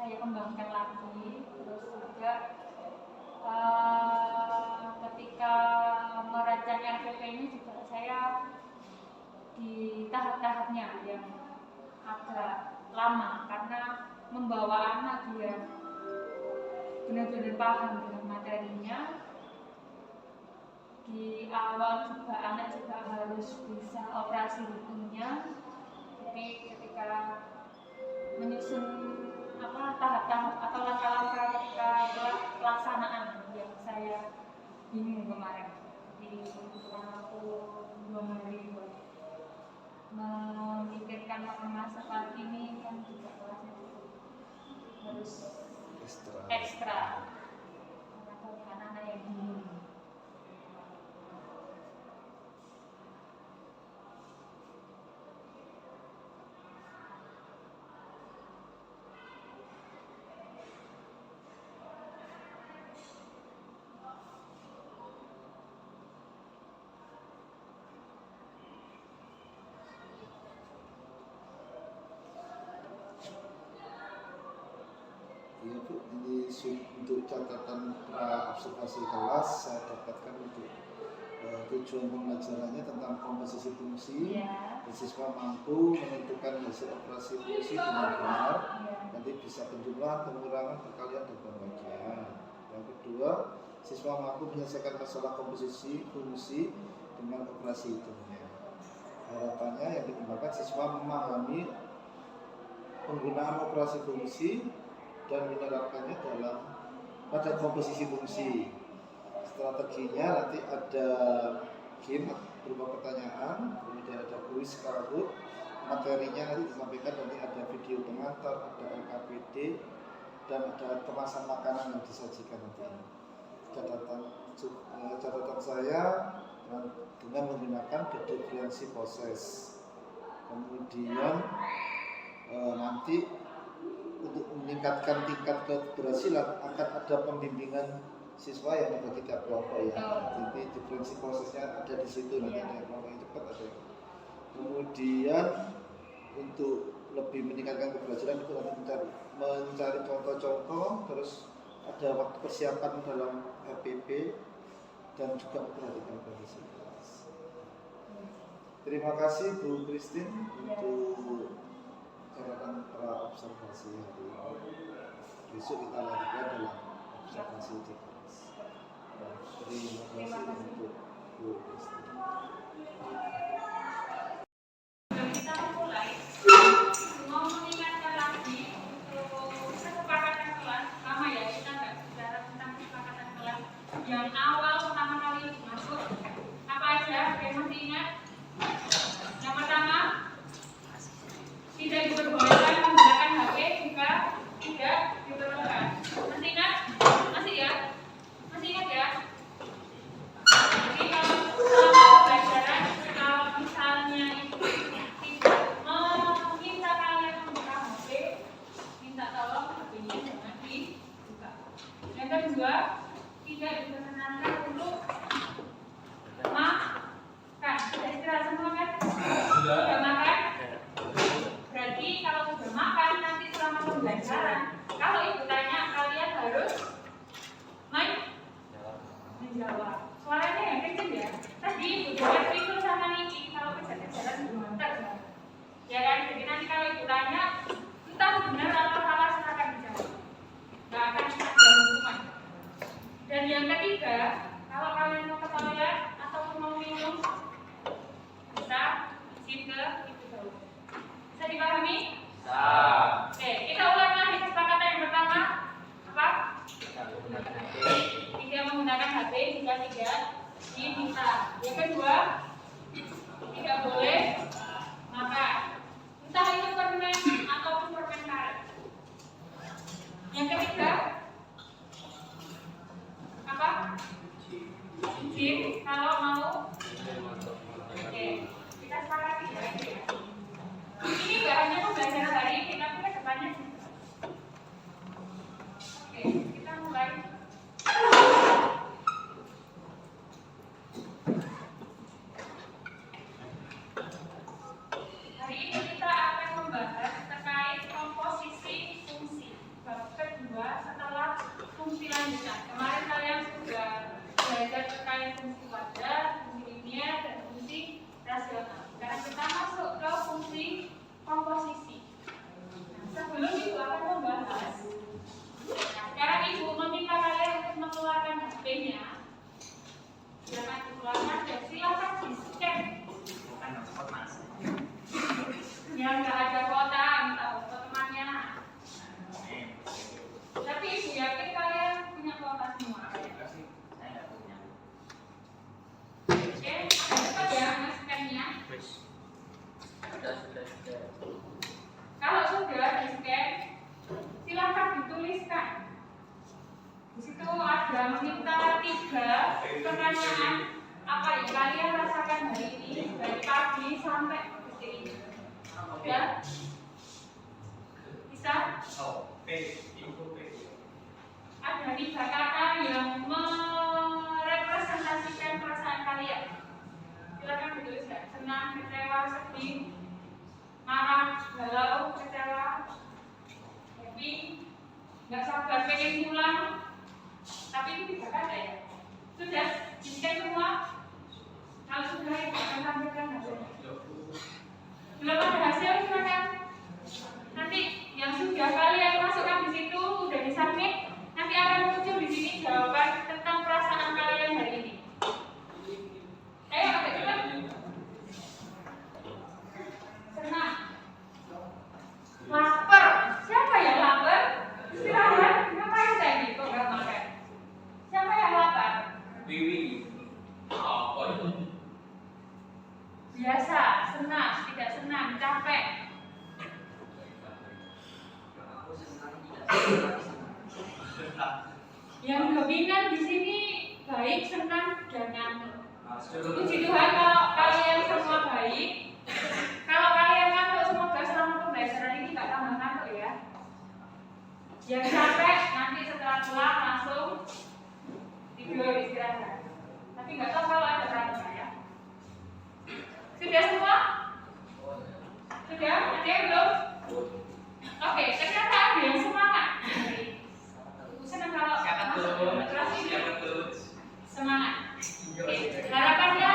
saya kembangkan lagi. Terus juga ketika merancang RPP ini juga saya di tahap-tahapnya yang agak lama karena membawa anak dia benar-benar paham dengan materinya. Di awal juga anak juga harus bisa operasi hukumnya. Jadi ketika menyusun tahap-tahap atau langkah-langkah ketika pelaksanaan yang saya bingung kemarin. Jadi aku 2 hari buat memikirkan masa pagi ini kan juga kelasnya harus ekstra karena anak-anak yang bingung. Iya Bu, ini untuk catatan pra-observasi kelas saya dapatkan untuk tujuan pembelajarannya tentang komposisi fungsi. Siswa mampu menentukan hasil operasi fungsi dengan benar, nanti bisa penjumlahan, pengurangan, perkalian, dan pembagian. Yang kedua, siswa mampu menyelesaikan masalah komposisi fungsi dengan operasi hitungnya. Harapannya yang dikembangkan siswa memahami penggunaan operasi fungsi dan menerapkannya pada komposisi fungsi. Strateginya nanti ada game berupa pertanyaan, kemudian ada kuis Kahoot, materinya nanti disampaikan, nanti ada video pengantar, ada LKPD, dan ada kemasan makanan yang disajikan nanti. Catatan saya dengan menggunakan definiasi proses. Kemudian nanti untuk meningkatkan tingkat keberhasilan akan ada pembimbingan siswa yang dibagi tiap kelompok ya. Jadi diferensi prosesnya ada di situ, nanti ada yang kelompok yang cepat, ada yang. Kemudian untuk lebih meningkatkan keberhasilan itu nanti mencari contoh-contoh, terus ada waktu persiapan dalam RPP dan juga memperhatikan kondisi kelas. Terima kasih Bu Christine untuk catatan pra-observasi hari ini. Besok kita lanjutkan dalam observasi di kelas. Terima kasih untuk Bu Christine. Kita mulai mau meningkatkan lagi untuk kesepakatan kelas. Sama ya, kita nggak bicara tentang kesepakatan kelas yang awal pertama kali masuk. Apa aja? Yang masih ingat? Yang pertama, tidak diperbolehkan menggunakan HP jika tidak diperlukan. Masih ingat? Masih ya? Masih ingat ya? Jadi kalau selama pembelajaran, kalau misalnya itu tidak meminta kalian membuka HP, minta tolong HP-nya jangan dibuka. Yang kedua, tidak diperkenankan untuk makan. Sudah istirahat semua kan? Sudah makan? Berarti kalau sudah makan nanti selama pembelajaran, kalau ibu tanya kalian harus menjawab. Suaranya yang kecil ya. Tadi ibu jawab itu sama Niki kalau kejar-kejaran bermantar. Ya kan? Jadi nanti kalau ibu tanya entah benar atau salah silakan dijawab. Gak akan ada hukuman. Dan yang ketiga, kalau kalian mau ke toilet atau mau minum, bisa izin ke ibu dulu. Bisa dipahami? Oke, kita ulang lagi kesepakatan yang pertama. Apa? Tidak menggunakan HP jika tidak diminta. Yang kedua, tidak boleh makan, entah itu permen ataupun permen karet. Yang ketiga, apa? Izin kalau mau. Oke, kita sepakati ya. Ini gak hanya pembelajaran hari ini, tapi ke depannya juga. Oke, kita mulai. Hari ini kita akan membahas terkait komposisi fungsi. Bapak ada meminta 3 pertanyaan apa yang kalian rasakan hari ini dari pagi sampai detik ini. Ya? Bisa? Ada 3 kata yang merepresentasikan perasaan kalian. Silakan ditulis ya. Senang, kecewa, sedih, marah, galau, kecewa, happy, nggak sabar pengen pulang. Tapi itu 3 kata ya. Sudah disiapkan semua. Kalau sudah ya akan tampilkan hasilnya. Belum ada hasil silakan. Nanti yang sudah kalian masukkan di situ udah disubmit. Nanti akan muncul di sini jawaban tentang perasaan kalian hari ini. Ayo agak cepat. Senang. Lapar. Siapa yang lapar? Istirahat. Ngapain tadi kok nggak makan? Siapa yang lapar? Biasa, senang, tidak senang, capek. Yang dominan di sini baik, senang, dan ngantuk. Puji Tuhan kalau kalian semua baik. Kalau kalian ngantuk, semoga selama pembelajaran ini nggak tambah ngantuk ya. Yang capek nanti setelah pulang langsung tidur istirahat. Tapi nggak tahu kalau ada rasa ya. Sudah semua? Sudah? Ada yang belum? Oke, ternyata ada yang semangat. Ibu senang kalau masuk kelas ini. Semangat. Oke, harapannya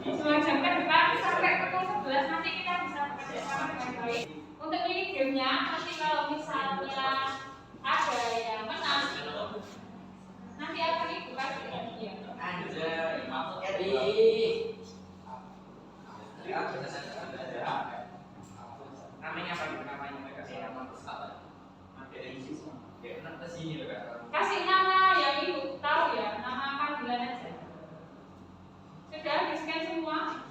2 jam ke depan sampai pukul 11 nanti kita bisa bekerja sama dengan baik. Untuk ini gamenya, nanti kalau misalnya ada yang menang, nanti akan ibu kasih hadiah. Namanya apa? Namanya mereka Kasih nama yang ibu tahu ya, nama panggilan aja. Sudah di-scan semua?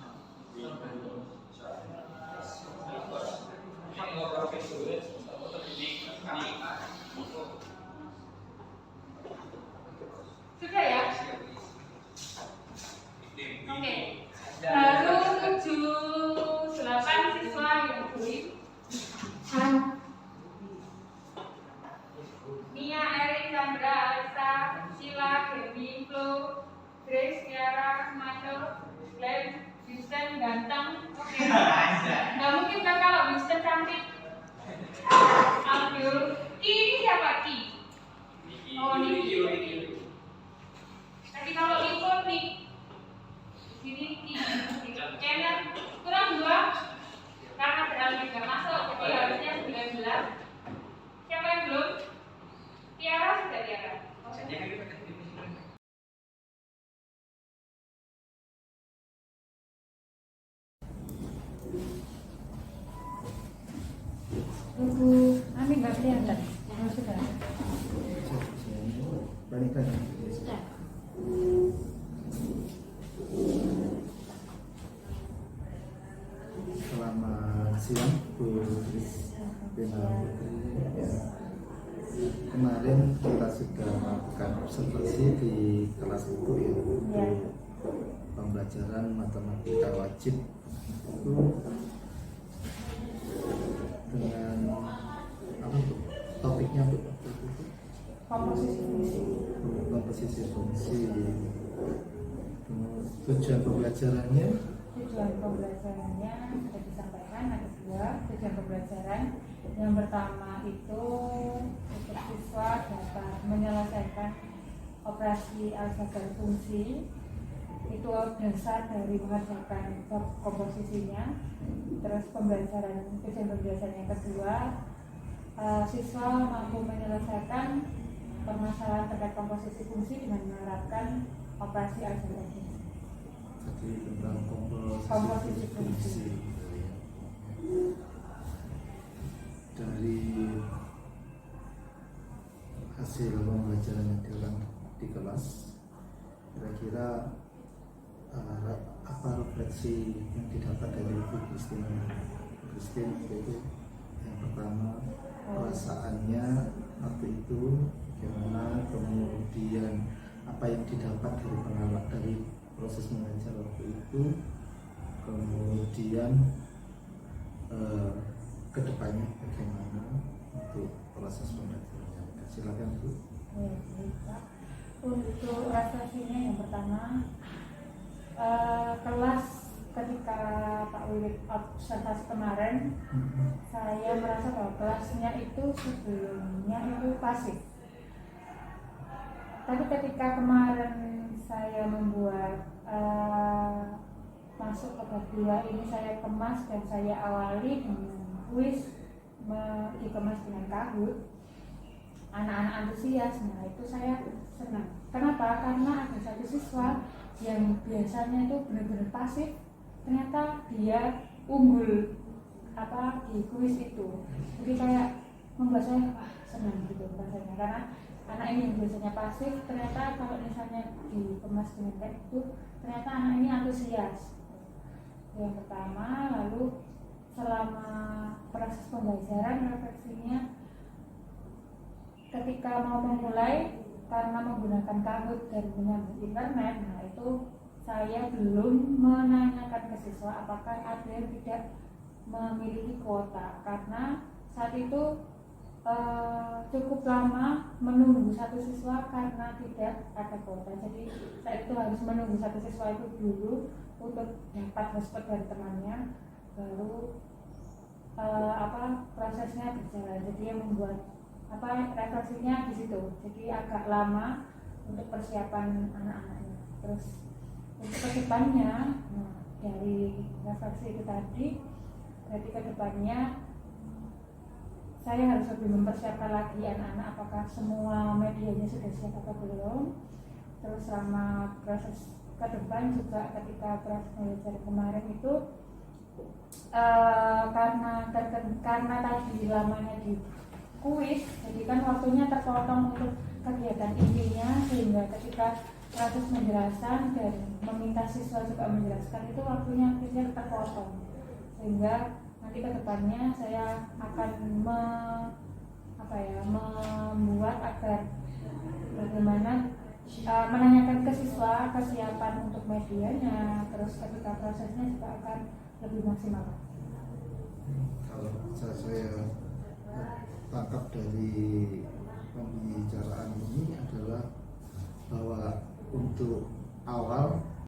Sudah ya? Oke. Baru 7-8 siswa yang join. Nia, Erin, Chandra, Alexa, Sheila, Debbie, Flo, Grace, Tiara, Michael, Glenn, Winston, ganteng. Oke. Nggak mungkin kan kalau Winston cantik. Abdul. Ini siapa Ki? Oh, Niki. Tapi kalau Nico nih, sini Ki. Kenneth kurang 2 karena beralih nggak masuk, jadi harusnya 19. Siapa yang belum? Tiara sudah Tiara. Ibu Ami nggak kelihatan. Oh, sudah. Balikan. Sudah. Selamat siang Bu Bina Putri ya. Kemarin kita sudah melakukan observasi di kelas itu ya, untuk pembelajaran matematika wajib itu dengan apa Bu? Topiknya Bu? Komposisi fungsi. Tujuan pembelajarannya? Tujuan pembelajarannya sudah disampaikan, ada 2 tujuan pembelajaran. Yang pertama itu untuk siswa dapat menyelesaikan operasi aljabar fungsi. Itu dasar dari mengerjakan bab komposisinya. Terus tujuan pembelajaran yang kedua, siswa mampu menyelesaikan permasalahan terkait komposisi fungsi dengan menerapkan operasi aljabar fungsi. Jadi tentang Komposisi fungsi. Dari hasil pembelajaran yang diulang di kelas, kira-kira apa refleksi yang didapat dari Ibu Christine yaitu yang pertama, perasaannya waktu itu bagaimana, kemudian apa yang didapat dari pengalaman dari proses mengajar waktu itu, kemudian kedepannya bagaimana untuk proses pembelajaran. Silakan Bu. Baik, Pak. Untuk refleksinya yang pertama, kelas ketika Pak Wiwit observasi kemarin, saya merasa bahwa kelasnya itu sebelumnya itu pasif. Tapi ketika kemarin saya membuat masuk ke bab 2 ini, saya kemas dan saya awali dengan kuis dikemas dengan Kahoot. Anak-anak antusias, nah itu saya senang. Kenapa? Karena ada satu siswa yang biasanya itu benar-benar pasif, ternyata dia unggul di kuis itu. Jadi kayak membuat saya senang gitu rasanya, karena anak ini yang biasanya pasif, ternyata kalau misalnya dikemas dengan kayak itu, ternyata anak ini antusias. Yang pertama, lalu selama proses pembelajaran refleksinya, ketika mau memulai karena menggunakan Kahoot dan menyambung internet, nah itu saya belum menanyakan ke siswa apakah ada yang tidak memiliki kuota, karena saat itu cukup lama menunggu satu siswa karena tidak ada kuota. Jadi saat itu harus menunggu satu siswa itu dulu untuk dapat hotspot dari temannya, baru prosesnya berjalan. Jadi yang membuat refleksinya di situ. Jadi agak lama untuk persiapan anak-anaknya. Terus untuk kedepannya, dari refleksi itu tadi, berarti kedepannya saya harus lebih mempersiapkan lagi anak-anak apakah semua medianya sudah siap atau belum. Terus selama proses ke depan juga ketika proses belajar kemarin itu karena tadi lamanya di kuis, jadi kan waktunya terpotong untuk kegiatan intinya, sehingga ketika proses menjelaskan dan meminta siswa juga menjelaskan itu waktunya akhirnya terpotong, sehingga nanti ke depannya saya akan membuat agar bagaimana menanyakan ke siswa kesiapan untuk medianya, terus ketika prosesnya juga akan lebih maksimal. Kalau saya tangkap dari pembicaraan ini adalah bahwa untuk awal